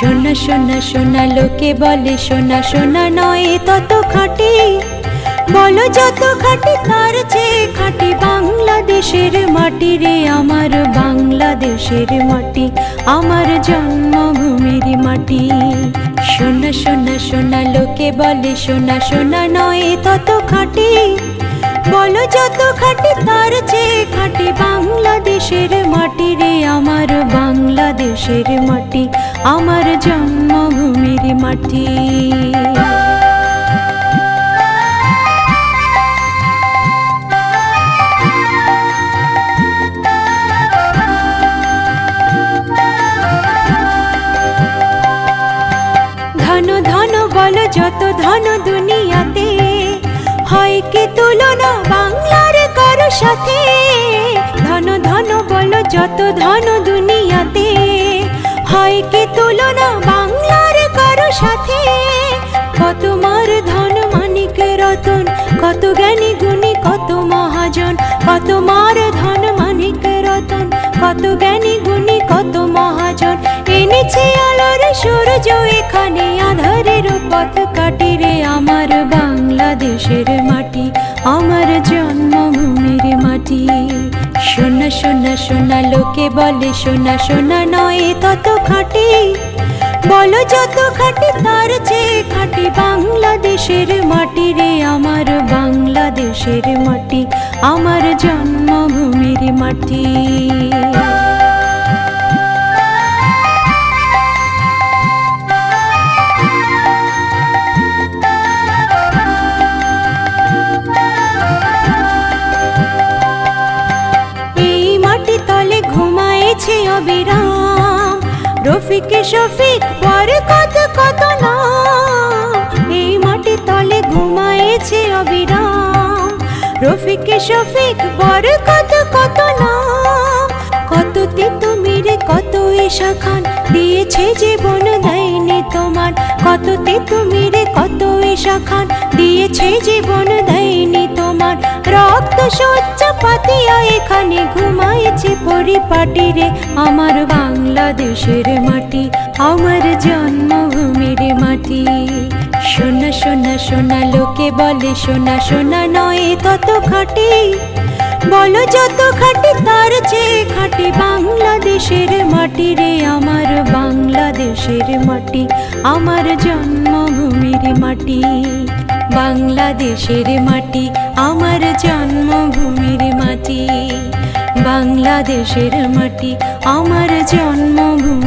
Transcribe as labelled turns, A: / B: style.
A: সোনা সোনা সোনা লোকে বলে সোনা সোনা নয় তত খাঁটি, বলো যত খাঁটি তার চেয়ে খাঁটি বাংলাদেশের মাটি রে আমার বাংলাদেশের মাটি, আমার জন্মভূমির মাটি। সোনা সোনা সোনা লোকে বলে সোনা সোনা নয় তত খাঁটি, বলো যত খাঁটি তার চেয়ে খাঁটি বাংলাদেশের মাটি রে আমার বাংলাদেশের মাটি, আমার জন্মভূমির মাটি। ধন ধন বলো যত ধন দুনিয়াতে, হয় কি তুলনা বাংলার কারো সাথে। ধন ধন বলো যত ধন দুনিয়াতে, হয় কি তুলনা বাংলার কারো সাথে। কত মার ধন মানিক রতন, কত জ্ঞানী গুণী কত মহাজন। কত মার ধন মানিক রতন, কত জ্ঞানী গুণী কত মহাজন। এনেছে আলোর সূর্য এখানে আঁধারের পথ কাটি রে আমার বাংলাদেশের মাটি, আমার জন্মভূমির মাটি। সোনা সোনা সোনা লোকে বলে সোনা সোনা নয় তত খাঁটি, বলো যত খাঁটি তার চেয়ে খাঁটি বাংলাদেশের মাটি রে আমার বাংলাদেশের মাটি, আমার জন্মভূমির মাটি। অবিরাম রফিক শফিক বরকত কত নাম, এই মাটি তলে ঘুমায়েছে অবিরাম। রফিক শফিক বরকত কত নাম, কত তিতুমির কত ঈশা খান দিয়েছে জীবন দেয়নি তোমার। কত তিতুমির কত ঈশা খান দিয়েছে জীবন দেয়নি তোমার। রক্ত শয্যা পাতিয়া এখানে ঘুমায়েছে পরিপাটি রে আমার বাংলাদেশের মাটি, আমার জন্মভূমির মাটি। সোনা সোনা সোনা লোকে বলে সোনা সোনা নয় তত খাঁটি, বলো যত খাঁটি তার চেয়ে খাঁটি বাংলাদেশের মাটি রে আমার বাংলাদেশের মাটি, আমার জন্মভূমির মাটি। বাংলাদেশের মাটি আমার জন্মভূমির মাটি, বাংলাদেশের মাটি আমার জন্মভূমি।